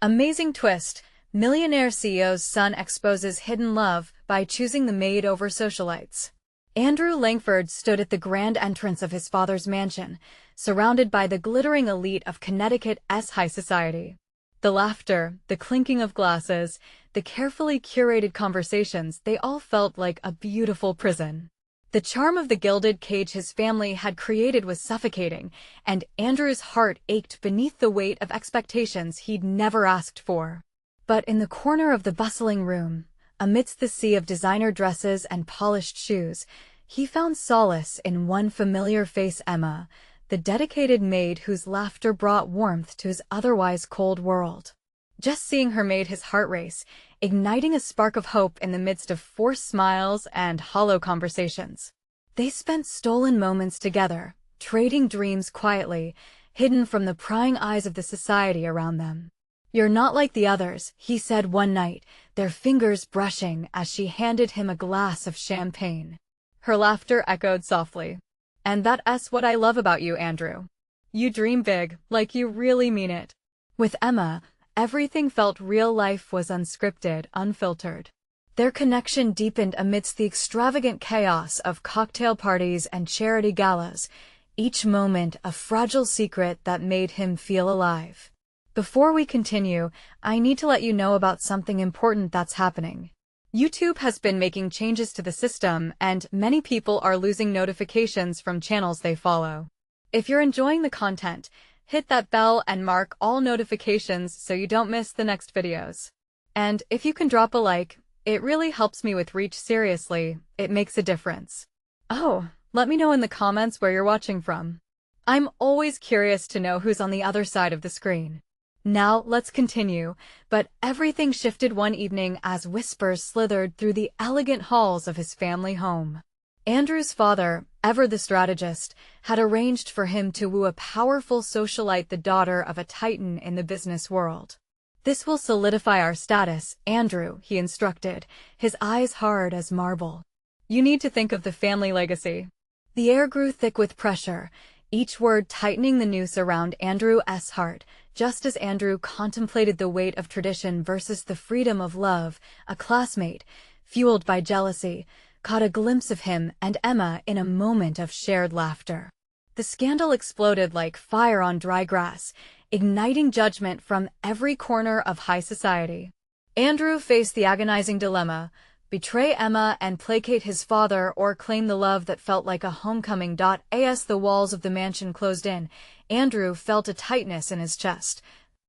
Amazing twist. Millionaire CEO's son exposes hidden love by choosing the maid over socialites. Andrew Langford stood at the grand entrance of his father's mansion, surrounded by the glittering elite of Connecticut's high society. The laughter, the clinking of glasses, the carefully curated conversations, they all felt like a beautiful prison. The charm of the gilded cage his family had created was suffocating, and Andrew's heart ached beneath the weight of expectations he'd never asked for. But in the corner of the bustling room, amidst the sea of designer dresses and polished shoes, he found solace in one familiar face, Emma, the dedicated maid whose laughter brought warmth to his otherwise cold world. Just seeing her made his heart race, igniting a spark of hope in the midst of forced smiles and hollow conversations. They spent stolen moments together, trading dreams quietly, hidden from the prying eyes of the society around them. "You're not like the others," he said one night, their fingers brushing as she handed him a glass of champagne. Her laughter echoed softly. "And that's what I love about you, Andrew. You dream big, like you really mean it." With Emma, everything felt real. Life was unscripted, unfiltered. Their connection deepened amidst the extravagant chaos of cocktail parties and charity galas, each moment a fragile secret that made him feel alive. Before we continue, I need to let you know about something important that's happening. YouTube has been making changes to the system, and many people are losing notifications from channels they follow. If you're enjoying the content, hit that bell and mark all notifications so you don't miss the next videos. And if you can drop a like, it really helps me with reach. Seriously, it makes a difference. Oh, let me know in the comments where you're watching from. I'm always curious to know who's on the other side of the screen. Now, let's continue, but everything shifted one evening as whispers slithered through the elegant halls of his family home. Andrew's father, ever the strategist, had arranged for him to woo a powerful socialite, the daughter of a titan in the business world. "This will solidify our status, Andrew," he instructed, his eyes hard as marble. "You need to think of the family legacy." The air grew thick with pressure, each word tightening the noose around Andrew's heart. Just as Andrew contemplated the weight of tradition versus the freedom of love, a classmate, fueled by jealousy, caught a glimpse of him and Emma in a moment of shared laughter. The scandal exploded like fire on dry grass, igniting judgment from every corner of high society. Andrew faced the agonizing dilemma: betray Emma and placate his father, or claim the love that felt like a homecoming. As the walls of the mansion closed in, Andrew felt a tightness in his chest,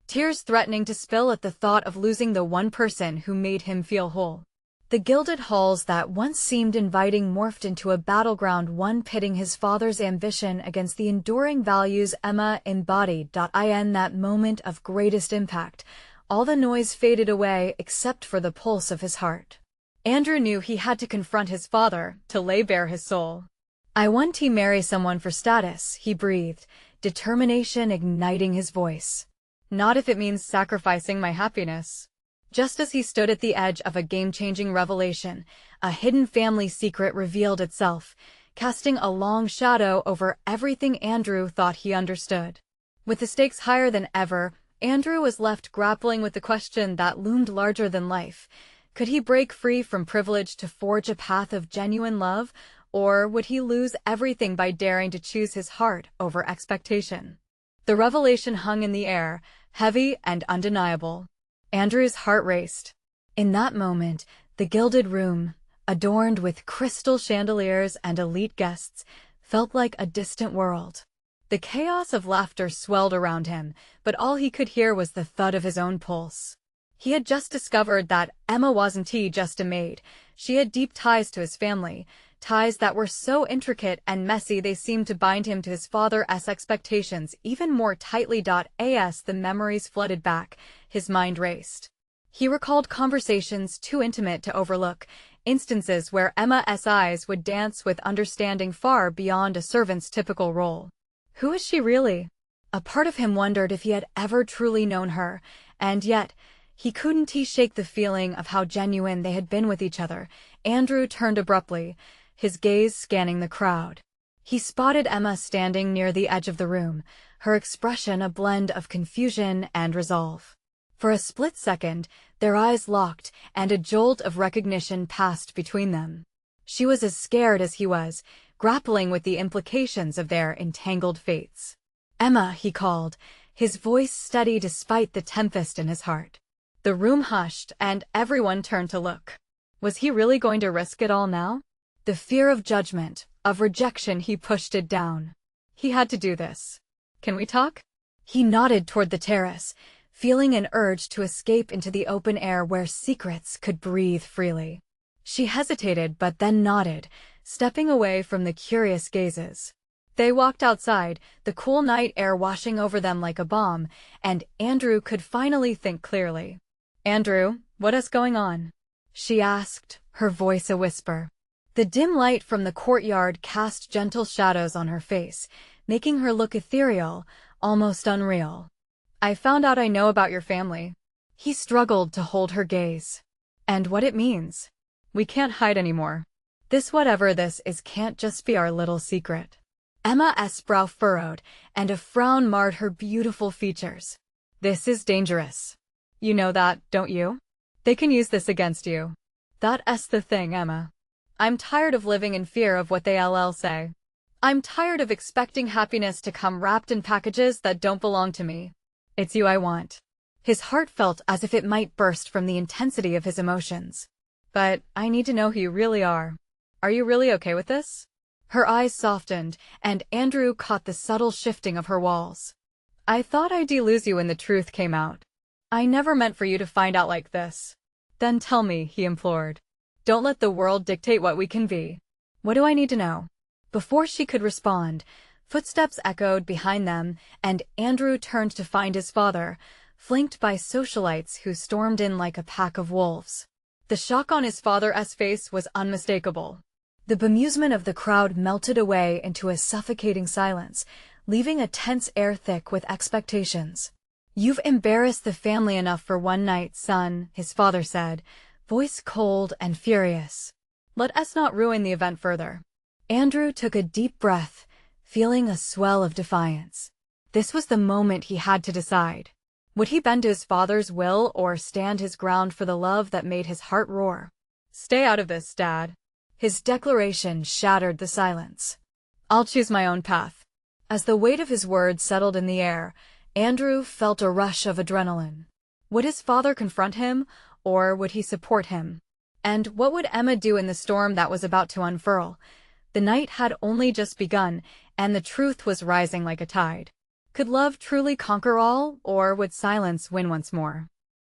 tears threatening to spill at the thought of losing the one person who made him feel whole. The gilded halls that once seemed inviting morphed into a battleground, one pitting his father's ambition against the enduring values Emma embodied. In that moment of greatest impact, all the noise faded away except for the pulse of his heart. Andrew knew he had to confront his father, to lay bare his soul. "I want to marry someone for status," he breathed, determination igniting his voice. "Not if it means sacrificing my happiness." Just as he stood at the edge of a game-changing revelation, a hidden family secret revealed itself, casting a long shadow over everything Andrew thought he understood. With the stakes higher than ever, Andrew was left grappling with the question that loomed larger than life. Could he break free from privilege to forge a path of genuine love, or would he lose everything by daring to choose his heart over expectation? The revelation hung in the air, heavy and undeniable. Andrew's heart raced. In that moment, the gilded room, adorned with crystal chandeliers and elite guests, felt like a distant world. The chaos of laughter swelled around him, but all he could hear was the thud of his own pulse. He had just discovered that Emma wasn't just a maid. She had deep ties to his family, ties that were so intricate and messy they seemed to bind him to his father's expectations even more tightly. As the memories flooded back, his mind raced. He recalled conversations too intimate to overlook, instances where Emma's eyes would dance with understanding far beyond a servant's typical role. Who is she really? A part of him wondered if he had ever truly known her, and yet he couldn't shake the feeling of how genuine they had been with each other. Andrew turned abruptly, his gaze scanning the crowd. He spotted Emma standing near the edge of the room, her expression a blend of confusion and resolve. For a split second, their eyes locked, and a jolt of recognition passed between them. She was as scared as he was, grappling with the implications of their entangled fates. "Emma," he called, his voice steady despite the tempest in his heart. The room hushed, and everyone turned to look. Was he really going to risk it all now? The fear of judgment, of rejection, he pushed it down. He had to do this. "Can we talk?" He nodded toward the terrace, feeling an urge to escape into the open air where secrets could breathe freely. She hesitated but then nodded, stepping away from the curious gazes. They walked outside, the cool night air washing over them like a balm, and Andrew could finally think clearly. "Andrew, what is going on?" she asked, her voice a whisper. The dim light from the courtyard cast gentle shadows on her face, making her look ethereal, almost unreal. "I found out I know about your family." He struggled to hold her gaze. "And what it means. We can't hide anymore. This whatever this is can't just be our little secret." Emma's brow furrowed, and a frown marred her beautiful features. "This is dangerous. You know that, don't you? They can use this against you. That's the thing, Emma. I'm tired of living in fear of what they'll say. I'm tired of expecting happiness to come wrapped in packages that don't belong to me. It's you I want." His heart felt as if it might burst from the intensity of his emotions. "But I need to know who you really are. Are you really okay with this?" Her eyes softened, and Andrew caught the subtle shifting of her walls. "I thought I'd lose you when the truth came out. I never meant for you to find out like this." "Then tell me," he implored. "Don't let the world dictate what we can be." "What do I need to know?" Before she could respond, footsteps echoed behind them, and Andrew turned to find his father, flanked by socialites who stormed in like a pack of wolves. The shock on his father's face was unmistakable. The bemusement of the crowd melted away into a suffocating silence, leaving a tense air thick with expectations. "You've embarrassed the family enough for one night, son," his father said, voice cold and furious. "Let us not ruin the event further." Andrew took a deep breath, feeling a swell of defiance. This was the moment he had to decide. Would he bend to his father's will or stand his ground for the love that made his heart roar? "Stay out of this, Dad." His declaration shattered the silence. "I'll choose my own path." As the weight of his words settled in the air, Andrew felt a rush of adrenaline. Would his father confront him, or would he support him? And what would Emma do in the storm that was about to unfurl? The night had only just begun, and the truth was rising like a tide. Could love truly conquer all, or would silence win once more?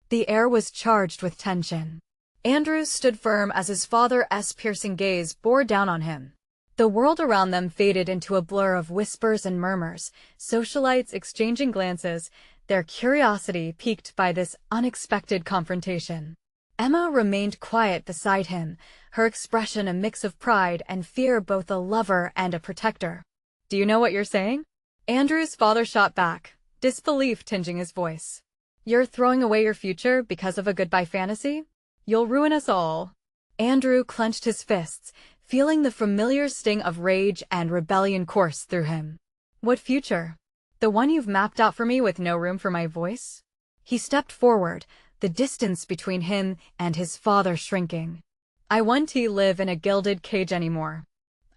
The air was charged with tension. Andrew stood firm as his father's piercing gaze bore down on him. The world around them faded into a blur of whispers and murmurs, socialites exchanging glances, their curiosity piqued by this unexpected confrontation. Emma remained quiet beside him, her expression a mix of pride and fear, both a lover and a protector. "Do you know what you're saying?" Andrew's father shot back, disbelief tinging his voice. "You're throwing away your future because of a goodbye fantasy? You'll ruin us all." Andrew clenched his fists, feeling the familiar sting of rage and rebellion course through him. "What future? The one you've mapped out for me with no room for my voice?" He stepped forward, the distance between him and his father shrinking. "I won't live in a gilded cage anymore.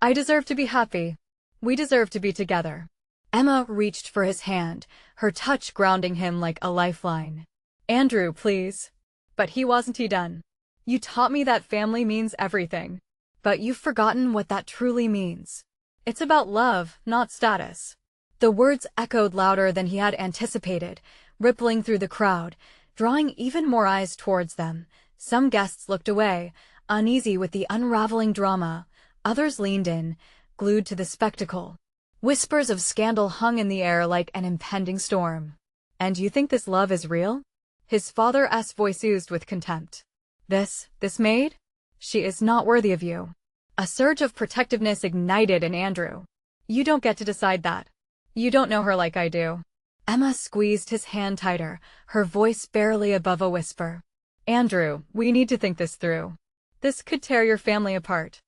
I deserve to be happy. We deserve to be together." Emma reached for his hand, her touch grounding him like a lifeline. "Andrew, please." But he wasn't done. "You taught me that family means everything. But you've forgotten what that truly means. It's about love, not status." The words echoed louder than he had anticipated, rippling through the crowd, drawing even more eyes towards them. Some guests looked away, uneasy with the unraveling drama. Others leaned in, glued to the spectacle. Whispers of scandal hung in the air like an impending storm. "And you think this love is real?" His father's voice oozed with contempt. This maid? She is not worthy of you." A surge of protectiveness ignited in Andrew. "You don't get to decide that. You don't know her like I do." Emma squeezed his hand tighter, her voice barely above a whisper. "Andrew, we need to think this through. This could tear your family apart."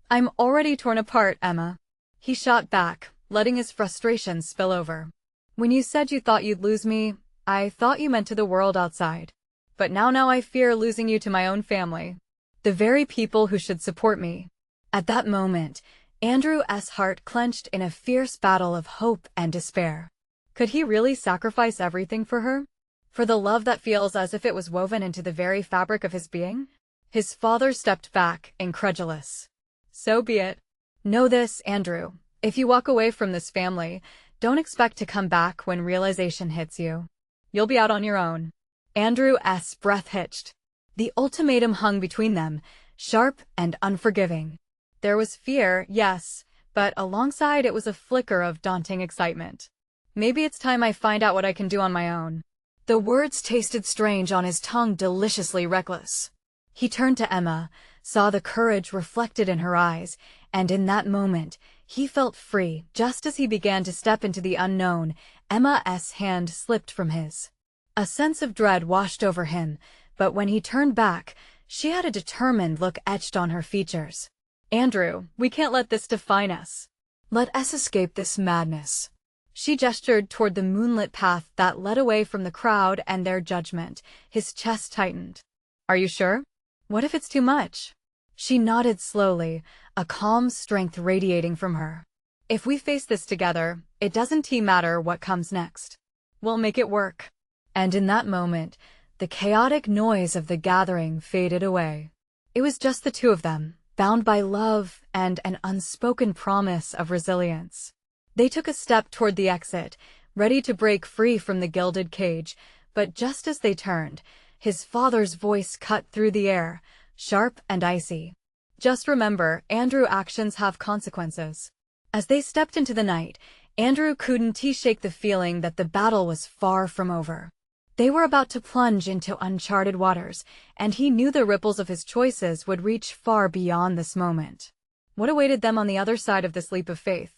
"I'm already torn apart, Emma." He shot back, letting his frustration spill over. "When you said you thought you'd lose me, I thought you meant to the world outside. But now I fear losing you to my own family. The very people who should support me." At that moment, Andrew's heart clenched in a fierce battle of hope and despair. Could he really sacrifice everything for her? For the love that feels as if it was woven into the very fabric of his being? His father stepped back, incredulous. "So be it. Know this, Andrew. If you walk away from this family, don't expect to come back when realization hits you. You'll be out on your own." Andrew's breath hitched. The ultimatum hung between them, sharp and unforgiving. There was fear, yes, but alongside it was a flicker of daunting excitement. "Maybe it's time I find out what I can do on my own." The words tasted strange on his tongue, deliciously reckless. He turned to Emma, saw the courage reflected in her eyes, and in that moment, he felt free. Just as he began to step into the unknown, Emma's hand slipped from his. A sense of dread washed over him, but when he turned back, she had a determined look etched on her features. "Andrew, we can't let this define us. Let us escape this madness." She gestured toward the moonlit path that led away from the crowd and their judgment. His chest tightened. "Are you sure? What if it's too much?" She nodded slowly, a calm strength radiating from her. "If we face this together, it doesn't matter what comes next. We'll make it work." And in that moment, the chaotic noise of the gathering faded away. It was just the two of them, bound by love and an unspoken promise of resilience. They took a step toward the exit, ready to break free from the gilded cage, but just as they turned, his father's voice cut through the air, sharp and icy. "Just remember, Andrew, actions have consequences." As they stepped into the night, Andrew couldn't shake the feeling that the battle was far from over. They were about to plunge into uncharted waters, and he knew the ripples of his choices would reach far beyond this moment. What awaited them on the other side of this leap of faith?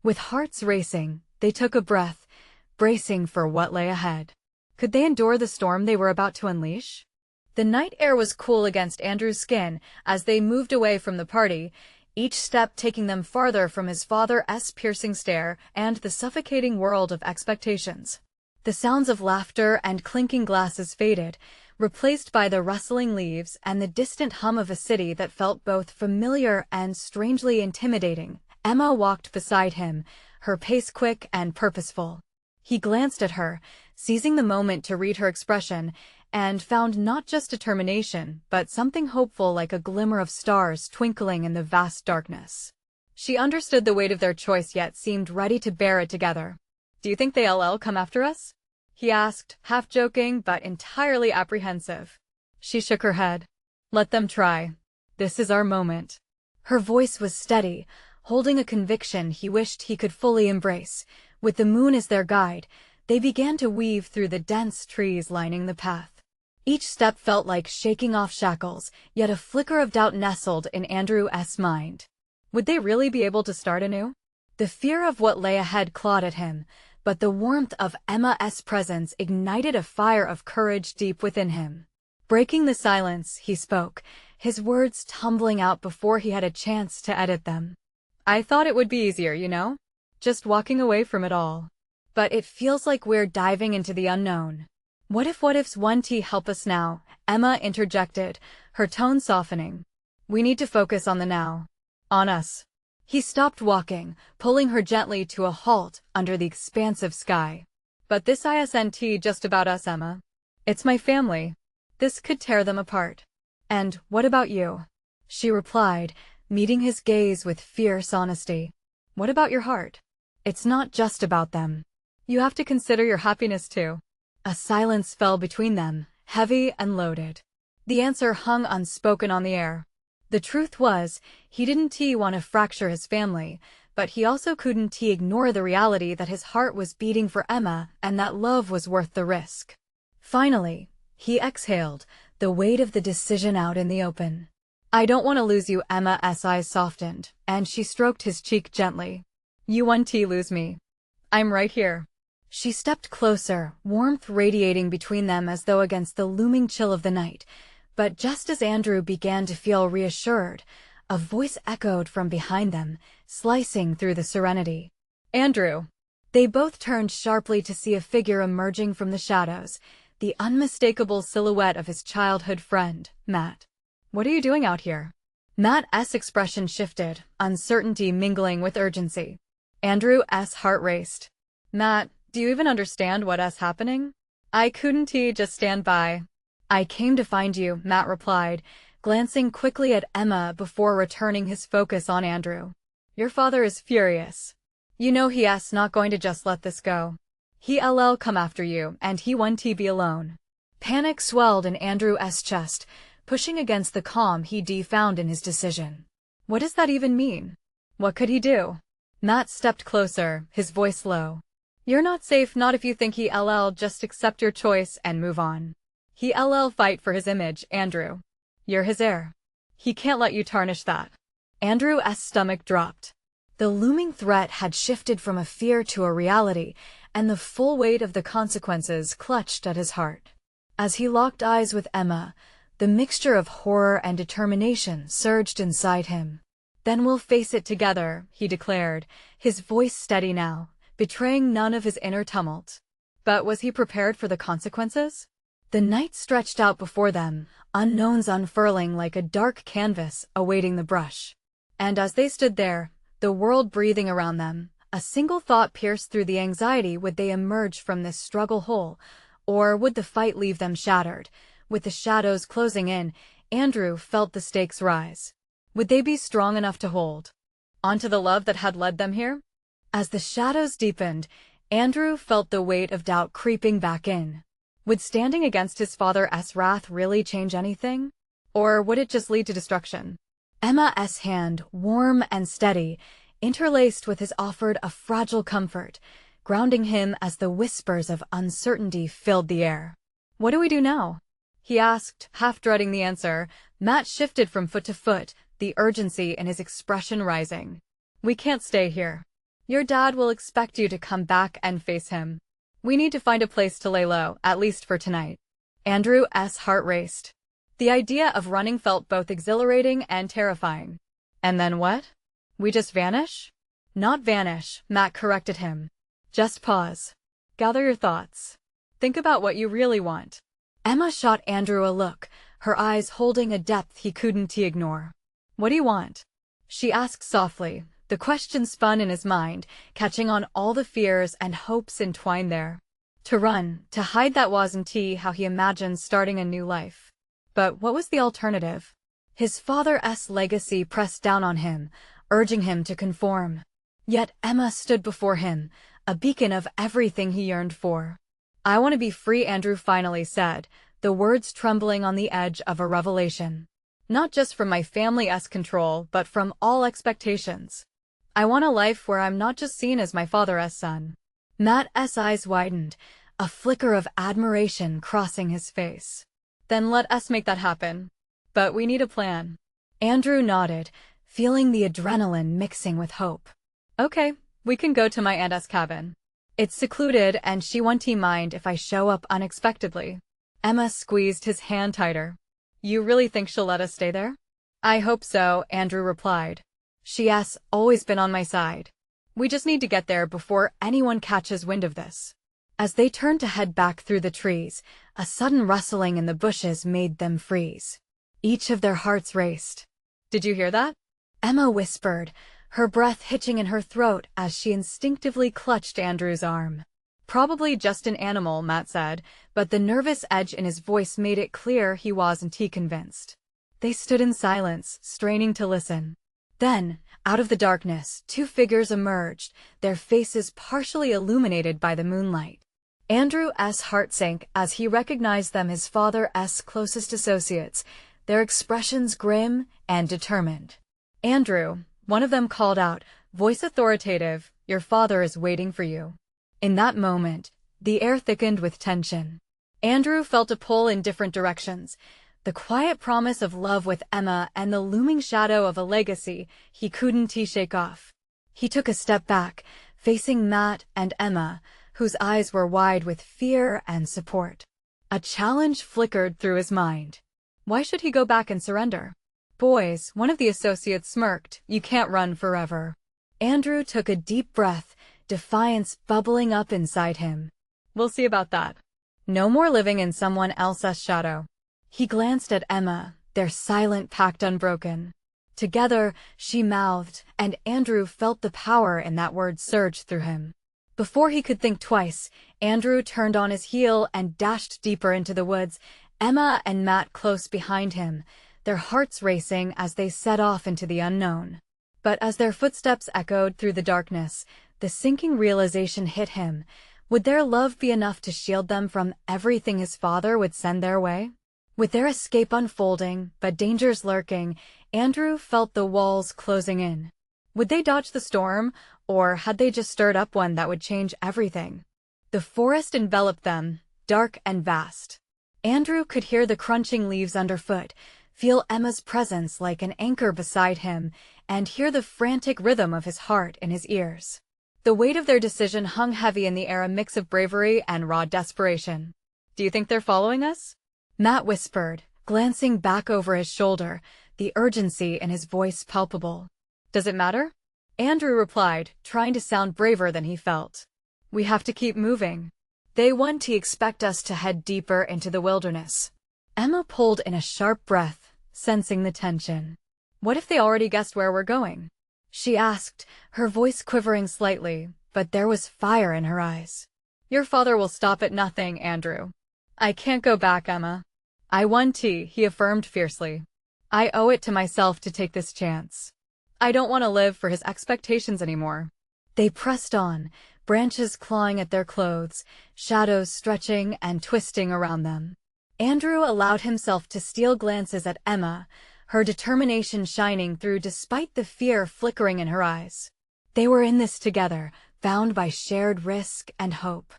With hearts racing, they took a breath, bracing for what lay ahead. Could they endure the storm they were about to unleash? The night air was cool against Andrew's skin as they moved away from the party, each step taking them farther from his father's piercing stare and the suffocating world of expectations. The sounds of laughter and clinking glasses faded, replaced by the rustling leaves and the distant hum of a city that felt both familiar and strangely intimidating. Emma walked beside him, her pace quick and purposeful. He glanced at her, seizing the moment to read her expression, and found not just determination, but something hopeful, like a glimmer of stars twinkling in the vast darkness. She understood the weight of their choice, yet seemed ready to bear it together. "Do you think they'll come after us?" he asked, half joking but entirely apprehensive. She shook her head. "Let them try. This is our moment." Her voice was steady, holding a conviction he wished he could fully embrace. With the moon as their guide, they began to weave through the dense trees lining the path. Each step felt like shaking off shackles, yet a flicker of doubt nestled in Andrew's mind. Would they really be able to start anew? The fear of what lay ahead clawed at him, but the warmth of Emma's presence ignited a fire of courage deep within him. Breaking the silence, he spoke, his words tumbling out before he had a chance to edit them. "I thought it would be easier, just walking away from it all. But it feels like we're diving into the unknown." What ifs won't help us now?" Emma interjected, her tone softening. "We need to focus on the now. On us." He stopped walking, pulling her gently to a halt under the expansive sky. "But this isn't just about us, Emma. It's my family. This could tear them apart." "And what about you?" she replied, meeting his gaze with fierce honesty. "What about your heart? It's not just about them. You have to consider your happiness too." A silence fell between them, heavy and loaded. The answer hung unspoken on the air. The truth was, he didn't want to fracture his family, but he also couldn't ignore the reality that his heart was beating for Emma and that love was worth the risk. Finally, he exhaled, the weight of the decision out in the open. "I don't want to lose you." Emma's eyes softened, and she stroked his cheek gently. "You won't lose me. I'm right here." She stepped closer, warmth radiating between them as though against the looming chill of the night. But just as Andrew began to feel reassured, a voice echoed from behind them, slicing through the serenity. "Andrew, They both turned sharply to see a figure emerging from the shadows, the unmistakable silhouette of his childhood friend, Matt. "What are you doing out here?" Matt's expression shifted, uncertainty mingling with urgency. Andrew's heart raced. "Matt, do you even understand what's happening? I couldn't just stand by." "I came to find you," Matt replied, glancing quickly at Emma before returning his focus on Andrew. "Your father is furious. You know he's not going to just let this go. He'll come after you, and he won't be alone." Panic swelled in Andrew's chest, pushing against the calm he'd found in his decision. What does that even mean? What could he do? Matt stepped closer, his voice low. "You're not safe, not if you think he'll just accept your choice and move on. He'll fight for his image, Andrew. You're his heir. He can't let you tarnish that." Andrew's stomach dropped. The looming threat had shifted from a fear to a reality, and the full weight of the consequences clutched at his heart. As he locked eyes with Emma, the mixture of horror and determination surged inside him. "Then we'll face it together," he declared, his voice steady now, betraying none of his inner tumult. But was he prepared for the consequences? The night stretched out before them, unknowns unfurling like a dark canvas awaiting the brush. And as they stood there, the world breathing around them, a single thought pierced through the anxiety: would they emerge from this struggle whole, or would the fight leave them shattered? With the shadows closing in, Andrew felt the stakes rise. Would they be strong enough to hold onto the love that had led them here? As the shadows deepened, Andrew felt the weight of doubt creeping back in. Would standing against his father's wrath really change anything? Or would it just lead to destruction? Emma's hand, warm and steady, interlaced with his, offered a fragile comfort, grounding him as the whispers of uncertainty filled the air. "What do we do now?" he asked, half dreading the answer. Matt shifted from foot to foot, the urgency in his expression rising. "We can't stay here. Your dad will expect you to come back and face him. We need to find a place to lay low, at least for tonight." Andrew's heart raced. The idea of running felt both exhilarating and terrifying. "And then what? We just vanish?" "Not vanish," Matt corrected him. "Just pause. Gather your thoughts. Think about what you really want." Emma shot Andrew a look, her eyes holding a depth he couldn't ignore. "What do you want?" she asked softly, the question spun in his mind, catching on all the fears and hopes entwined there. To run, to hide, that wasn't how he imagined starting a new life. But what was the alternative? His father's legacy pressed down on him, urging him to conform. Yet Emma stood before him, a beacon of everything he yearned for. "I want to be free," Andrew finally said, the words trembling on the edge of a revelation. "Not just from my family's control, but from all expectations. I want a life where I'm not just seen as my father's son." Matt's eyes widened, a flicker of admiration crossing his face. "Then let us make that happen. But we need a plan." Andrew nodded, feeling the adrenaline mixing with hope. "Okay, we can go to my aunt's cabin. It's secluded and she won't mind if I show up unexpectedly." Emma squeezed his hand tighter. "You really think she'll let us stay there?" "I hope so," Andrew replied. "She's always been on my side. We just need to get there before anyone catches wind of this." As they turned to head back through the trees, a sudden rustling in the bushes made them freeze. Each of their hearts raced. "Did you hear that?" Emma whispered, her breath hitching in her throat as she instinctively clutched Andrew's arm. "Probably just an animal," Matt said, but the nervous edge in his voice made it clear he wasn't convinced. They stood in silence, straining to listen. Then, out of the darkness, two figures emerged, their faces partially illuminated by the moonlight. Andrew's heart sank as he recognized them, his father's closest associates, their expressions grim and determined. "Andrew," one of them called out, voice authoritative, "your father is waiting for you." In that moment, the air thickened with tension. Andrew felt a pull in different directions, the quiet promise of love with Emma and the looming shadow of a legacy he couldn't shake off. He took a step back, facing Matt and Emma, whose eyes were wide with fear and support. A challenge flickered through his mind. Why should he go back and surrender? "Boys," one of the associates smirked, "you can't run forever." Andrew took a deep breath, defiance bubbling up inside him. We'll see about that. No more living in someone else's shadow. He glanced at Emma, their silent pact unbroken. Together, she mouthed, and Andrew felt the power in that word surge through him. Before he could think twice, Andrew turned on his heel and dashed deeper into the woods, Emma and Matt close behind him, their hearts racing as they set off into the unknown. But as their footsteps echoed through the darkness, the sinking realization hit him. Would their love be enough to shield them from everything his father would send their way? With their escape unfolding, but dangers lurking, Andrew felt the walls closing in. Would they dodge the storm, or had they just stirred up one that would change everything? The forest enveloped them, dark and vast. Andrew could hear the crunching leaves underfoot, feel Emma's presence like an anchor beside him, and hear the frantic rhythm of his heart in his ears. The weight of their decision hung heavy in the air, a mix of bravery and raw desperation. "Do you think they're following us?" Matt whispered, glancing back over his shoulder, the urgency in his voice palpable. "Does it matter?" Andrew replied, trying to sound braver than he felt. "We have to keep moving. They want to expect us to head deeper into the wilderness." Emma pulled in a sharp breath, sensing the tension. "What if they already guessed where we're going?" she asked, her voice quivering slightly, but there was fire in her eyes. "Your father will stop at nothing, Andrew." "I can't go back, Emma." "I won tea," he affirmed fiercely. "I owe it to myself to take this chance. I don't want to live for his expectations anymore." They pressed on, branches clawing at their clothes, shadows stretching and twisting around them. Andrew allowed himself to steal glances at Emma, her determination shining through despite the fear flickering in her eyes. They were in this together, bound by shared risk and hope.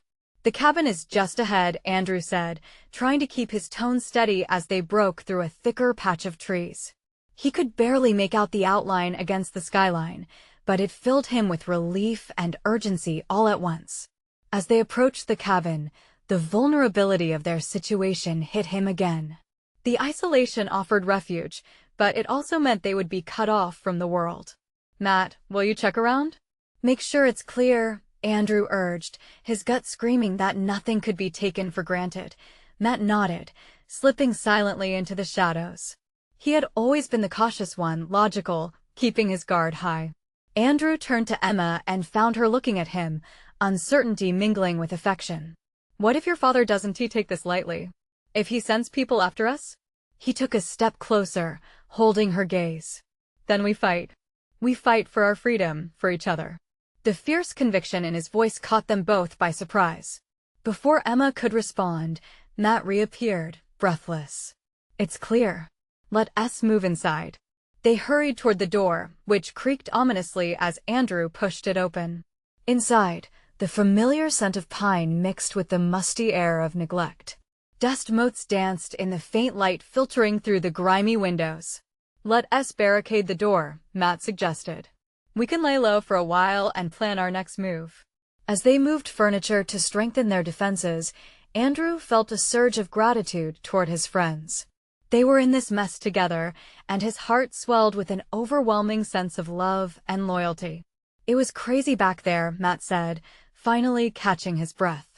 "The cabin is just ahead," Andrew said, trying to keep his tone steady as they broke through a thicker patch of trees. He could barely make out the outline against the skyline, but it filled him with relief and urgency all at once. As they approached the cabin, the vulnerability of their situation hit him again. The isolation offered refuge, but it also meant they would be cut off from the world. "Matt, will you check around?" "Make sure it's clear," Andrew urged, his gut screaming that nothing could be taken for granted. Matt nodded, slipping silently into the shadows. He had always been the cautious one, logical, keeping his guard high. Andrew turned to Emma and found her looking at him, uncertainty mingling with affection. "What if your father doesn't take this lightly? If he sends people after us?" He took a step closer, holding her gaze. "Then we fight. We fight for our freedom, for each other." The fierce conviction in his voice caught them both by surprise. Before Emma could respond, Matt reappeared, breathless. "It's clear. Let us move inside." They hurried toward the door, which creaked ominously as Andrew pushed it open. Inside, the familiar scent of pine mixed with the musty air of neglect. Dust motes danced in the faint light filtering through the grimy windows. "Let us barricade the door," Matt suggested. "We can lay low for a while and plan our next move." As they moved furniture to strengthen their defenses, Andrew felt a surge of gratitude toward his friends. They were in this mess together, and his heart swelled with an overwhelming sense of love and loyalty. "It was crazy back there," Matt said, finally catching his breath.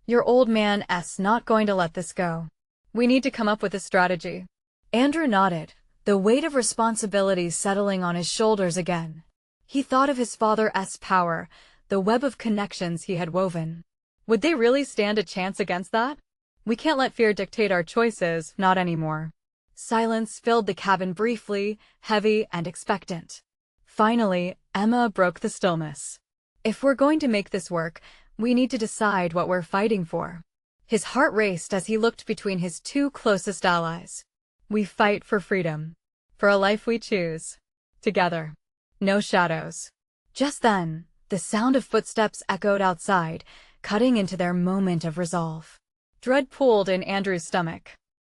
"Your old man's not going to let this go. We need to come up with a strategy." Andrew nodded, the weight of responsibility settling on his shoulders again. He thought of his father's power, the web of connections he had woven. Would they really stand a chance against that? "We can't let fear dictate our choices, not anymore." Silence filled the cabin briefly, heavy and expectant. Finally, Emma broke the stillness. "If we're going to make this work, we need to decide what we're fighting for." His heart raced as he looked between his two closest allies. "We fight for freedom. For a life we choose. Together. No shadows." Just then, the sound of footsteps echoed outside, cutting into their moment of resolve. Dread pulled in Andrew's stomach.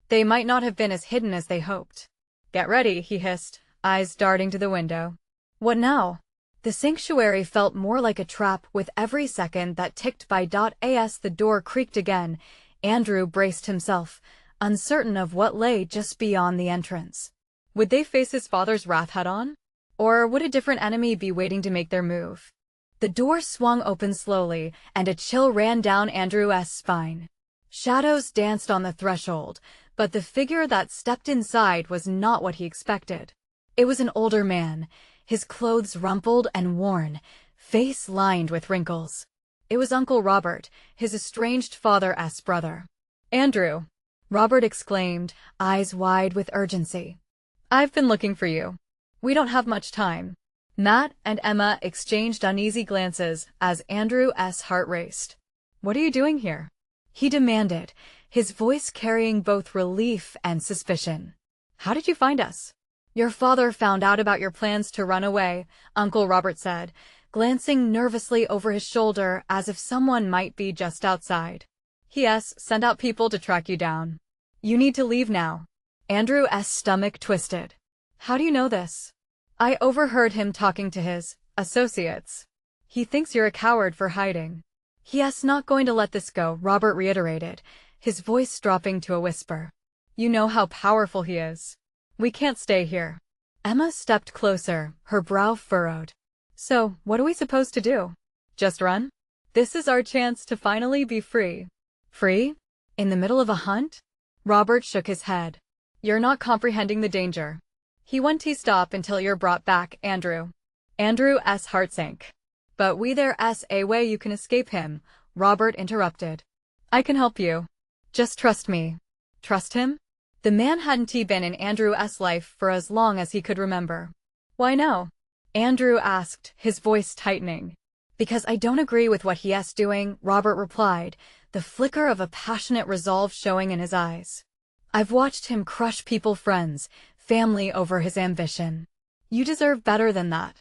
They might not have been as hidden as they hoped. "Get ready," he hissed, eyes darting to the window. "What now?" The sanctuary felt more like a trap with every second that ticked by. As the door creaked again, Andrew braced himself, uncertain of what lay just beyond the entrance. Would they face his father's wrath head-on? Or would a different enemy be waiting to make their move? The door swung open slowly, and a chill ran down Andrew's spine. Shadows danced on the threshold, but the figure that stepped inside was not what he expected. It was an older man, his clothes rumpled and worn, face lined with wrinkles. It was Uncle Robert, his estranged father's brother. "Andrew!" Robert exclaimed, eyes wide with urgency. "I've been looking for you. We don't have much time." Matt and Emma exchanged uneasy glances as Andrew's heart raced. "What are you doing here?" he demanded, his voice carrying both relief and suspicion. "How did you find us?" "Your father found out about your plans to run away," Uncle Robert said, glancing nervously over his shoulder as if someone might be just outside. "He sent out people to track you down. You need to leave now." Andrew's stomach twisted. "How do you know this?" "I overheard him talking to his associates. He thinks you're a coward for hiding." "He's not going to let this go," Robert reiterated, his voice dropping to a whisper. "You know how powerful he is. We can't stay here." Emma stepped closer, her brow furrowed. "So, what are we supposed to do? Just run? This is our chance to finally be free." "Free? In the middle of a hunt?" Robert shook his head. "You're not comprehending the danger. He won't stop until you're brought back, Andrew." Andrew's heart sank. "But there's a way you can escape him," Robert interrupted. "I can help you. Just trust me." Trust him? The man hadn't been in Andrew's life for as long as he could remember. "Why no?" Andrew asked, his voice tightening. "Because I don't agree with what he's doing," Robert replied, the flicker of a passionate resolve showing in his eyes. "I've watched him crush people, friends, family over his ambition. You deserve better than that.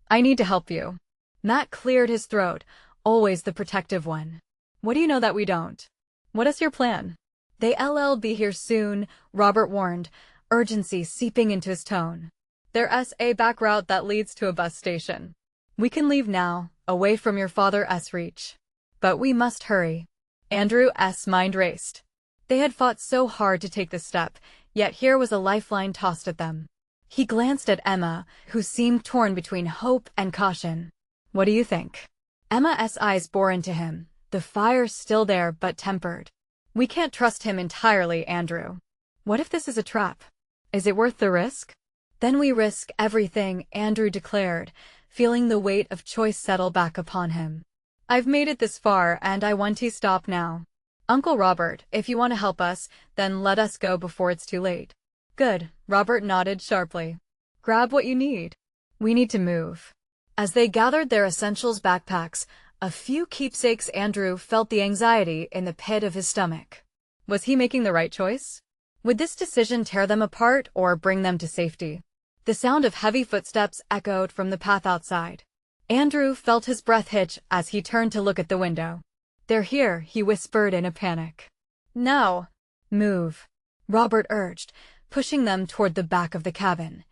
I need to help you." Matt cleared his throat, always the protective one. "What do you know that we don't? What is your plan?" "They'll be here soon," Robert warned, urgency seeping into his tone. "There's a back route that leads to a bus station. We can leave now, away from your father's reach. But we must hurry." Andrew's mind raced. They had fought so hard to take this step, yet here was a lifeline tossed at them. He glanced at Emma, who seemed torn between hope and caution. "What do you think?" Emma's eyes bore into him, the fire still there but tempered. "We can't trust him entirely, Andrew. What if this is a trap? Is it worth the risk?" "Then we risk everything," Andrew declared, feeling the weight of choice settle back upon him. "I've made it this far, and I want to stop now. Uncle Robert, if you want to help us, then let us go before it's too late." "Good," Robert nodded sharply. "Grab what you need. We need to move." As they gathered their essentials backpacks, a few keepsakes, Andrew felt the anxiety in the pit of his stomach. Was he making the right choice? Would this decision tear them apart or bring them to safety? The sound of heavy footsteps echoed from the path outside. Andrew felt his breath hitch as he turned to look at the window. "They're here," he whispered in a panic. "Now, move," Robert urged, pushing them toward the back of the cabin.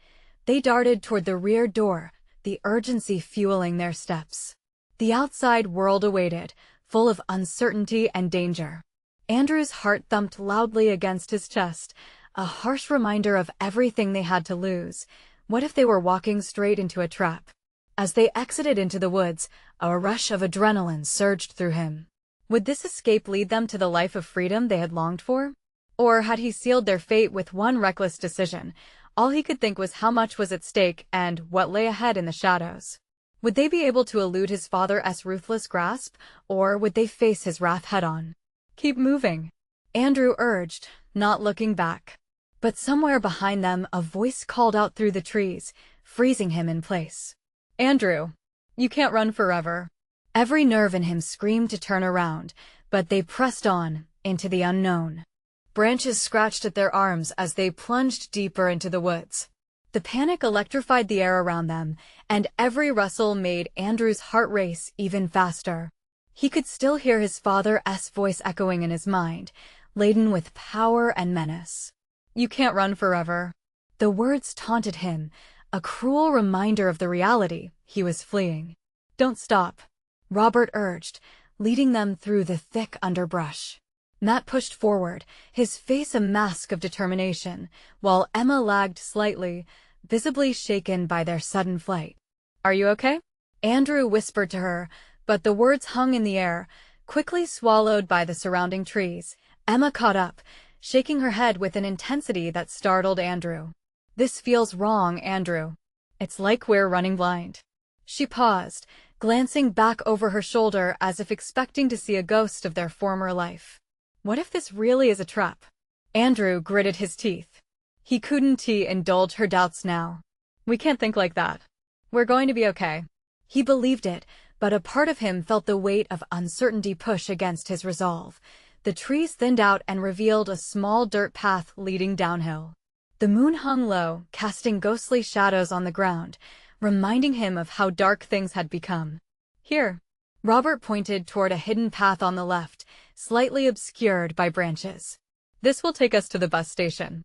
They darted toward the rear door, the urgency fueling their steps. The outside world awaited, full of uncertainty and danger. Andrew's heart thumped loudly against his chest, a harsh reminder of everything they had to lose. What if they were walking straight into a trap? As they exited into the woods, a rush of adrenaline surged through him. Would this escape lead them to the life of freedom they had longed for? Or had he sealed their fate with one reckless decision? All he could think was how much was at stake and what lay ahead in the shadows. Would they be able to elude his father's ruthless grasp, or would they face his wrath head-on? "Keep moving," Andrew urged, not looking back. But somewhere behind them, a voice called out through the trees, freezing him in place. "Andrew, you can't run forever." Every nerve in him screamed to turn around, but they pressed on, into the unknown. Branches scratched at their arms as they plunged deeper into the woods. The panic electrified the air around them, and every rustle made Andrew's heart race even faster. He could still hear his father's voice echoing in his mind, laden with power and menace. "You can't run forever." The words taunted him, a cruel reminder of the reality he was fleeing. "Don't stop," Robert urged, leading them through the thick underbrush. Matt pushed forward, his face a mask of determination, while Emma lagged slightly, visibly shaken by their sudden flight. "Are you okay?" Andrew whispered to her, but the words hung in the air, quickly swallowed by the surrounding trees. Emma caught up, shaking her head with an intensity that startled Andrew. "This feels wrong, Andrew. It's like we're running blind." She paused, glancing back over her shoulder as if expecting to see a ghost of their former life. What if this really is a trap? Andrew gritted his teeth. He couldn't indulge her doubts now. "We can't think like that. We're going to be okay." He believed it, but a part of him felt the weight of uncertainty push against his resolve. The trees thinned out and revealed a small dirt path leading downhill. The moon hung low, casting ghostly shadows on the ground, reminding him of how dark things had become. "Here." Robert pointed toward a hidden path on the left, slightly obscured by branches. "This will take us to the bus station.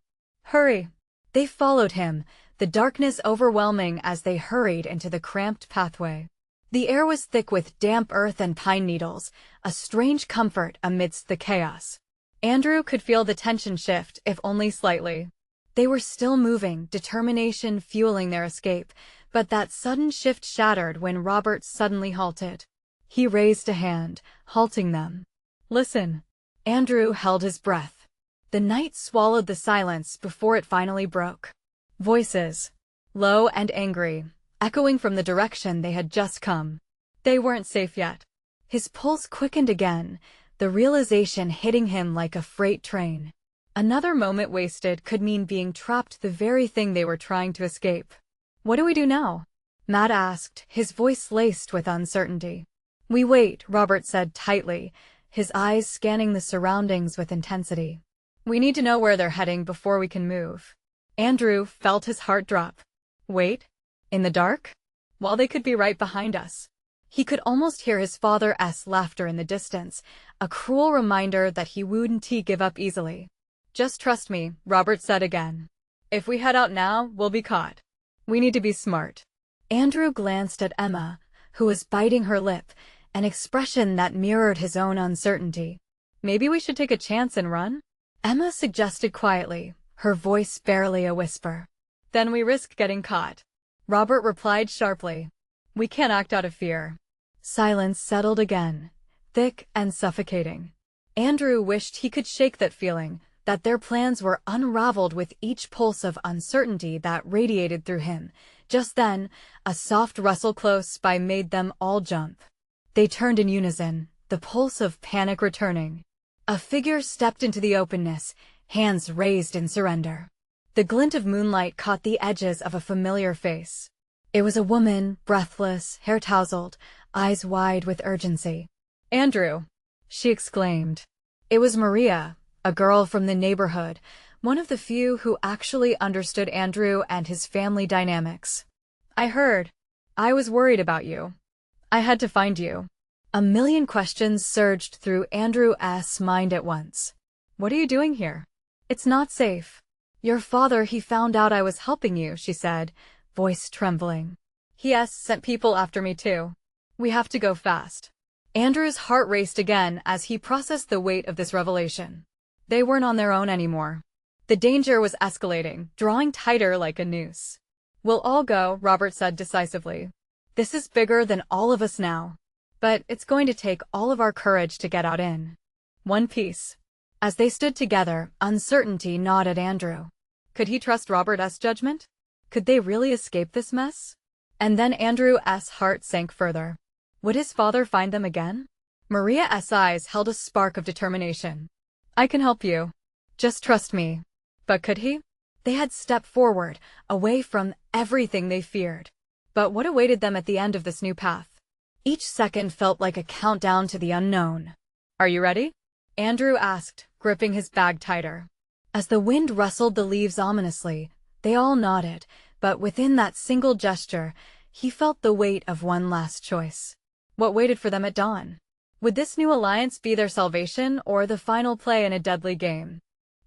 Hurry." They followed him, the darkness overwhelming as they hurried into the cramped pathway. The air was thick with damp earth and pine needles, a strange comfort amidst the chaos. Andrew could feel the tension shift, if only slightly. They were still moving, determination fueling their escape, but that sudden shift shattered when Robert suddenly halted. He raised a hand, halting them. "Listen." Andrew held his breath. The night swallowed the silence before it finally broke. Voices, low and angry, echoing from the direction they had just come. They weren't safe yet. His pulse quickened again, the realization hitting him like a freight train. Another moment wasted could mean being trapped, the very thing they were trying to escape. "What do we do now?" Matt asked, his voice laced with uncertainty. "We wait," Robert said tightly, his eyes scanning the surroundings with intensity. "We need to know where they're heading before we can move." Andrew felt his heart drop. Wait? In the dark? While they could be right behind us. He could almost hear his father's laughter in the distance, a cruel reminder that he wouldn't give up easily. "Just trust me," Robert said again. "If we head out now, we'll be caught. We need to be smart." Andrew glanced at Emma, who was biting her lip, an expression that mirrored his own uncertainty. "Maybe we should take a chance and run?" Emma suggested quietly, her voice barely a whisper. "Then we risk getting caught," Robert replied sharply. "We can't act out of fear." Silence settled again, thick and suffocating. Andrew wished he could shake that feeling, that their plans were unraveled with each pulse of uncertainty that radiated through him. Just then, a soft rustle close by made them all jump. They turned in unison, the pulse of panic returning. A figure stepped into the openness, hands raised in surrender. The glint of moonlight caught the edges of a familiar face. It was a woman, breathless, hair tousled, eyes wide with urgency. "Andrew!" she exclaimed. It was Maria, a girl from the neighborhood, one of the few who actually understood Andrew and his family dynamics. "I heard. I was worried about you. I had to find you." A million questions surged through Andrew's mind at once. "What are you doing here?" "It's not safe. Your father, he found out I was helping you," she said, voice trembling. "He sent people after me too. We have to go fast." Andrew's heart raced again as he processed the weight of this revelation. They weren't on their own anymore. The danger was escalating, drawing tighter like a noose. "We'll all go," Robert said decisively. "This is bigger than all of us now. But it's going to take all of our courage to get out in one piece." As they stood together, uncertainty gnawed at Andrew. Could he trust Robert's judgment? Could they really escape this mess? And then Andrew's heart sank further. Would his father find them again? Maria's eyes held a spark of determination. "I can help you. Just trust me." But could he? They had stepped forward, away from everything they feared. But what awaited them at the end of this new path? Each second felt like a countdown to the unknown. "Are you ready?" Andrew asked, gripping his bag tighter. As the wind rustled the leaves ominously, they all nodded, but within that single gesture, he felt the weight of one last choice. What waited for them at dawn? Would this new alliance be their salvation or the final play in a deadly game?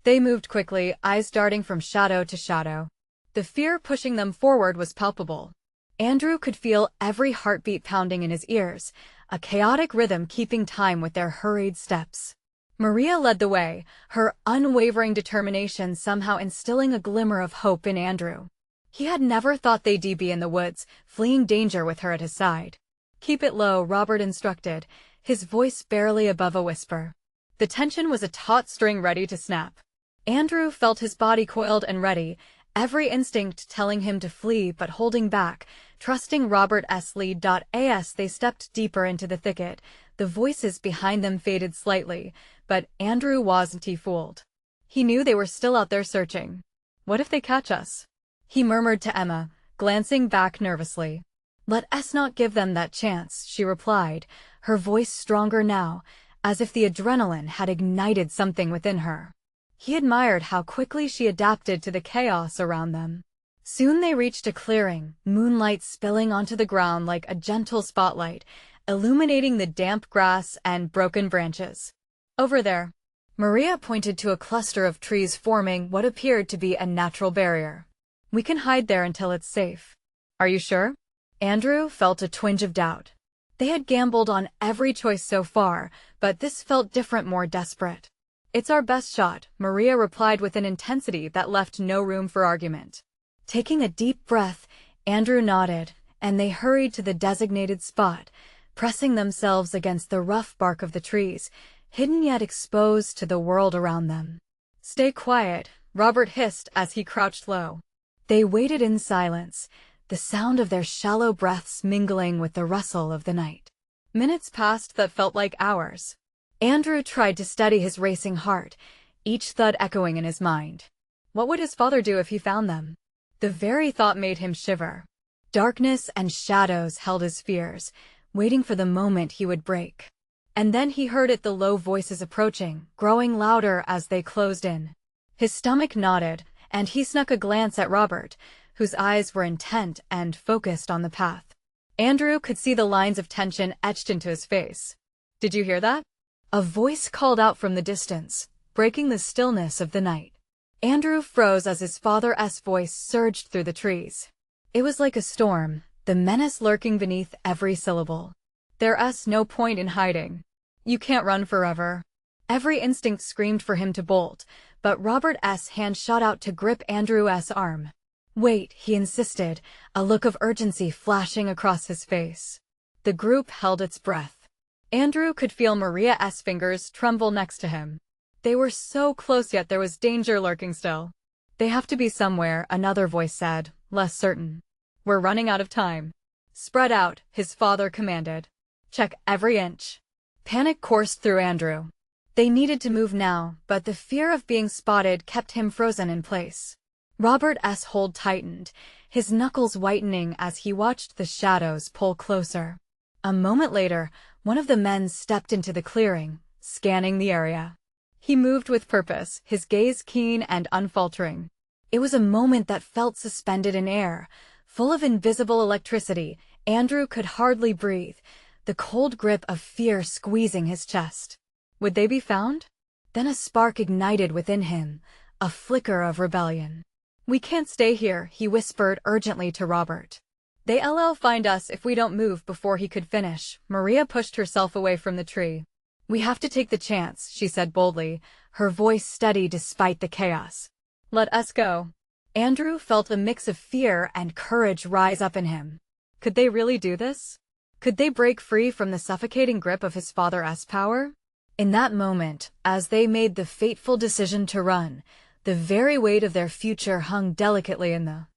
They moved quickly, eyes darting from shadow to shadow. The fear pushing them forward was palpable. Andrew could feel every heartbeat pounding in his ears, a chaotic rhythm keeping time with their hurried steps. Maria led the way, her unwavering determination somehow instilling a glimmer of hope in Andrew. He had never thought they'd be in the woods, fleeing danger with her at his side. Keep it low, Robert instructed, his voice barely above a whisper. The tension was a taut string ready to snap. Andrew felt his body coiled and ready, every instinct telling him to flee but holding back, trusting Robert's lead. As they stepped deeper into the thicket, the voices behind them faded slightly, but Andrew wasn't fooled. He knew they were still out there searching. What if they catch us? He murmured to Emma, glancing back nervously. Let us not give them that chance, she replied, her voice stronger now, as if the adrenaline had ignited something within her. He admired how quickly she adapted to the chaos around them. Soon they reached a clearing, moonlight spilling onto the ground like a gentle spotlight, illuminating the damp grass and broken branches. Over there, Maria pointed to a cluster of trees forming what appeared to be a natural barrier. We can hide there until it's safe. Are you sure? Andrew felt a twinge of doubt. They had gambled on every choice so far, but this felt different, more desperate. It's our best shot, Maria replied with an intensity that left no room for argument. Taking a deep breath, Andrew nodded, and they hurried to the designated spot, pressing themselves against the rough bark of the trees, hidden yet exposed to the world around them. Stay quiet, Robert hissed as he crouched low. They waited in silence, the sound of their shallow breaths mingling with the rustle of the night. Minutes passed that felt like hours. Andrew tried to steady his racing heart, each thud echoing in his mind. What would his father do if he found them? The very thought made him shiver. Darkness and shadows held his fears, waiting for the moment he would break. And then he heard it, the low voices approaching, growing louder as they closed in. His stomach knotted, and he snuck a glance at Robert, whose eyes were intent and focused on the path. Andrew could see the lines of tension etched into his face. Did you hear that? A voice called out from the distance, breaking the stillness of the night. Andrew froze as his father's voice surged through the trees. It was like a storm, the menace lurking beneath every syllable. There's no point in hiding. You can't run forever. Every instinct screamed for him to bolt, but Robert's hand shot out to grip Andrew's arm. Wait, he insisted, a look of urgency flashing across his face. The group held its breath. Andrew could feel Maria's fingers tremble next to him. They were so close, yet there was danger lurking still. They have to be somewhere, another voice said, less certain. We're running out of time. Spread out, his father commanded. Check every inch. Panic coursed through Andrew. They needed to move now, but the fear of being spotted kept him frozen in place. Robert's hold tightened, his knuckles whitening as he watched the shadows pull closer. A moment later, one of the men stepped into the clearing, scanning the area. He moved with purpose, his gaze keen and unfaltering. It was a moment that felt suspended in air, full of invisible electricity. Andrew could hardly breathe, the cold grip of fear squeezing his chest. Would they be found? Then a spark ignited within him, a flicker of rebellion. We can't stay here, he whispered urgently to Robert. They'll find us if we don't move. Before he could finish, Maria pushed herself away from the tree. We have to take the chance, she said boldly, her voice steady despite the chaos. Let us go. Andrew felt a mix of fear and courage rise up in him. Could they really do this? Could they break free from the suffocating grip of his father's power? In that moment, as they made the fateful decision to run, the very weight of their future hung delicately in the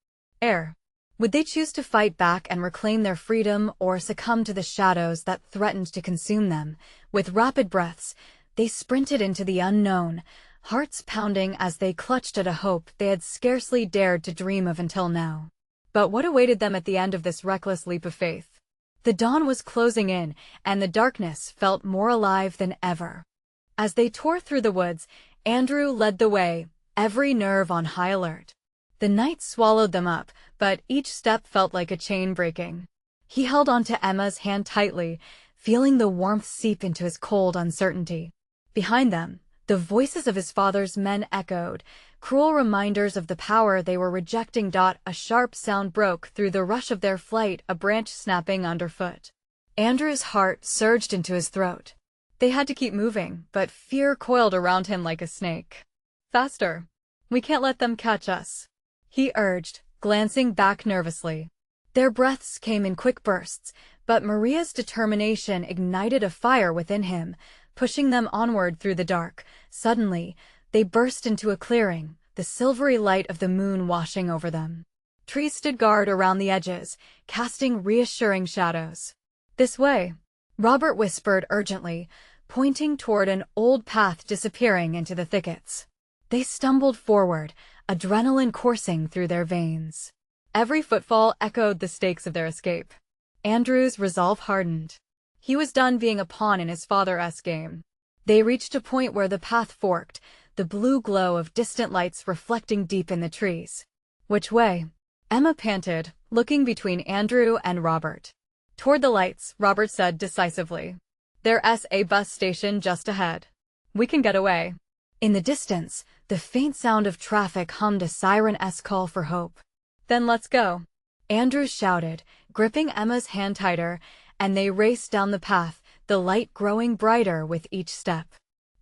air. Would they choose to fight back and reclaim their freedom, or succumb to the shadows that threatened to consume them? With rapid breaths, they sprinted into the unknown, hearts pounding as they clutched at a hope they had scarcely dared to dream of until now. But what awaited them at the end of this reckless leap of faith? The dawn was closing in, and the darkness felt more alive than ever. As they tore through the woods, Andrew led the way, every nerve on high alert. The night swallowed them up, but each step felt like a chain breaking. He held onto Emma's hand tightly, feeling the warmth seep into his cold uncertainty. Behind them, the voices of his father's men echoed, cruel reminders of the power they were rejecting. A sharp sound broke through the rush of their flight, a branch snapping underfoot. Andrew's heart surged into his throat. They had to keep moving, but fear coiled around him like a snake. Faster. We can't let them catch us, he urged, glancing back nervously. Their breaths came in quick bursts, But Maria's determination ignited a fire within him, pushing them onward through the dark. Suddenly, they burst into a clearing, the silvery light of the moon washing over them. Trees stood guard around the edges, casting reassuring shadows. "This way," Robert whispered urgently, pointing toward an old path disappearing into the thickets. They stumbled forward, adrenaline coursing through their veins. Every footfall echoed the stakes of their escape. Andrew's resolve hardened. He was done being a pawn in his father's game. They reached a point where the path forked, the blue glow of distant lights reflecting deep in the trees. "Which way?" Emma panted, looking between Andrew and Robert. "Toward the lights," Robert said decisively. "There's a bus station just ahead. We can get away." In the distance, the faint sound of traffic hummed a siren-esque call for hope. "Then let's go," Andrew shouted, gripping Emma's hand tighter, and they raced down the path, the light growing brighter with each step.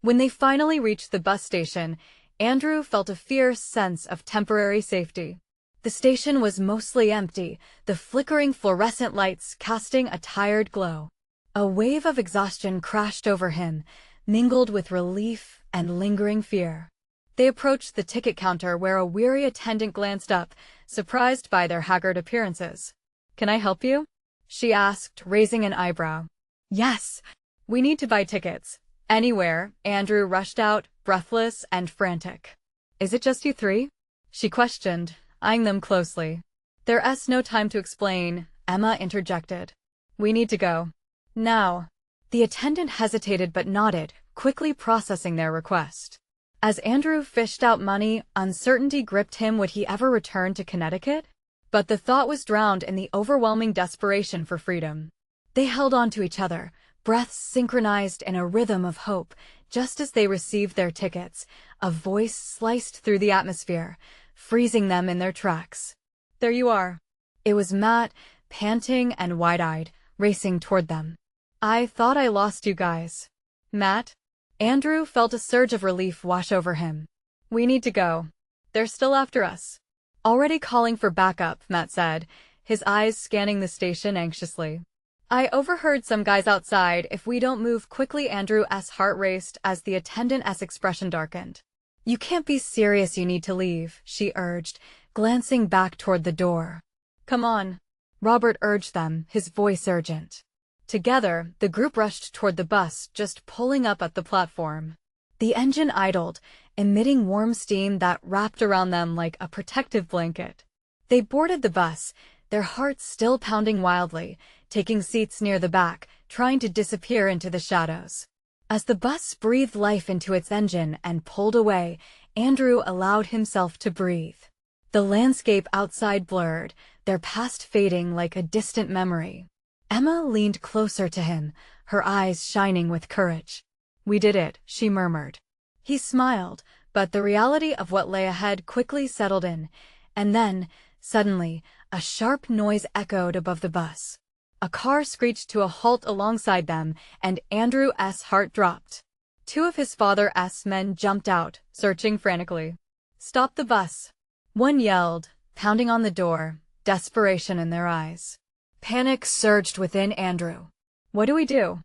When they finally reached the bus station, Andrew felt a fierce sense of temporary safety. The station was mostly empty, the flickering fluorescent lights casting a tired glow. A wave of exhaustion crashed over him, mingled with relief and lingering fear. They approached the ticket counter where a weary attendant glanced up, surprised by their haggard appearances. "Can I help you?" she asked, raising an eyebrow. "Yes, we need to buy tickets. Anywhere," Andrew rushed out, breathless and frantic. "Is it just you three?" she questioned, eyeing them closely. "There's no time to explain," Emma interjected. "We need to go. Now." The attendant hesitated but nodded, quickly processing their request. As Andrew fished out money, uncertainty gripped him. Would he ever return to Connecticut? But the thought was drowned in the overwhelming desperation for freedom. They held on to each other, breaths synchronized in a rhythm of hope. Just as they received their tickets, a voice sliced through the atmosphere, freezing them in their tracks. "There you are." It was Matt, panting and wide-eyed, racing toward them. "I thought I lost you guys." "Matt?" Andrew felt a surge of relief wash over him. "We need to go. They're still after us." "Already calling for backup," Matt said, his eyes scanning the station anxiously. "I overheard some guys outside. If we don't move quickly." Andrew's heart raced as the attendant's expression darkened. "You can't be serious. You need to leave," she urged, glancing back toward the door. "Come on," Robert urged them, his voice urgent. Together, the group rushed toward the bus, just pulling up at the platform. The engine idled, emitting warm steam that wrapped around them like a protective blanket. They boarded the bus, their hearts still pounding wildly, taking seats near the back, trying to disappear into the shadows. As the bus breathed life into its engine and pulled away, Andrew allowed himself to breathe. The landscape outside blurred, their past fading like a distant memory. Emma leaned closer to him, her eyes shining with courage. "We did it," she murmured. He smiled, but the reality of what lay ahead quickly settled in, and then, suddenly, a sharp noise echoed above the bus. A car screeched to a halt alongside them, and Andrew's heart dropped. Two of his father's men jumped out, searching frantically. "Stop the bus!" one yelled, pounding on the door, desperation in their eyes. Panic surged within Andrew. "What do we do?"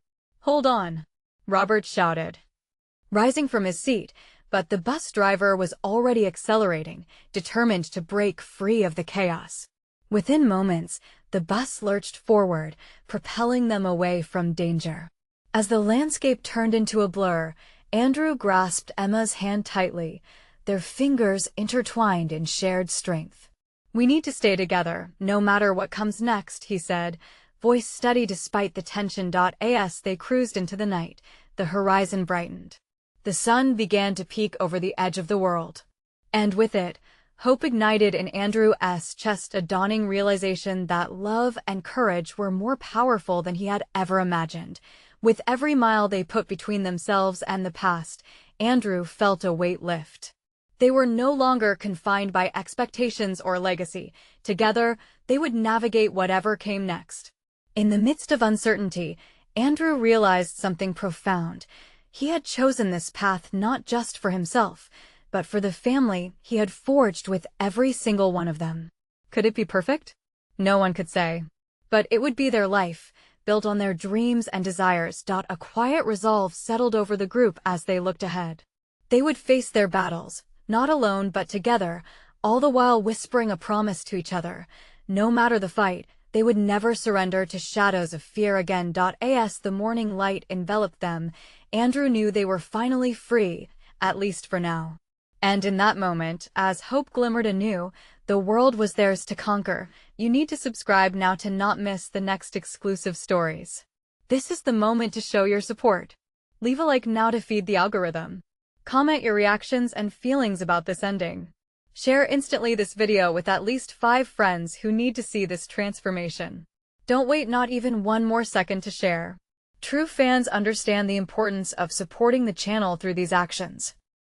"Hold on," Robert shouted, rising from his seat, but the bus driver was already accelerating, determined to break free of the chaos. Within moments, the bus lurched forward, propelling them away from danger. As the landscape turned into a blur, Andrew grasped Emma's hand tightly, their fingers intertwined in shared strength. "We need to stay together, no matter what comes next," he said, voice steady despite the tension. As they cruised into the night, the horizon brightened. The sun began to peek over the edge of the world. And with it, hope ignited in Andrew's chest, a dawning realization that love and courage were more powerful than he had ever imagined. With every mile they put between themselves and the past, Andrew felt a weight lift. They were no longer confined by expectations or legacy. Together, they would navigate whatever came next. In the midst of uncertainty, Andrew realized something profound. He had chosen this path not just for himself, but for the family he had forged with every single one of them. Could it be perfect? No one could say. But it would be their life, built on their dreams and desires. A quiet resolve settled over the group as they looked ahead. They would face their battles, not alone but together, all the while whispering a promise to each other. No matter the fight, they would never surrender to shadows of fear again. As the morning light enveloped them, Andrew knew they were finally free, at least for now. And in that moment, as hope glimmered anew, the world was theirs to conquer. You need to subscribe now to not miss the next exclusive stories. This is the moment to show your support. Leave a like now to feed the algorithm. Comment your reactions and feelings about this ending. Share instantly this video with at least 5 friends who need to see this transformation. Don't wait not even one more second to share. True fans understand the importance of supporting the channel through these actions.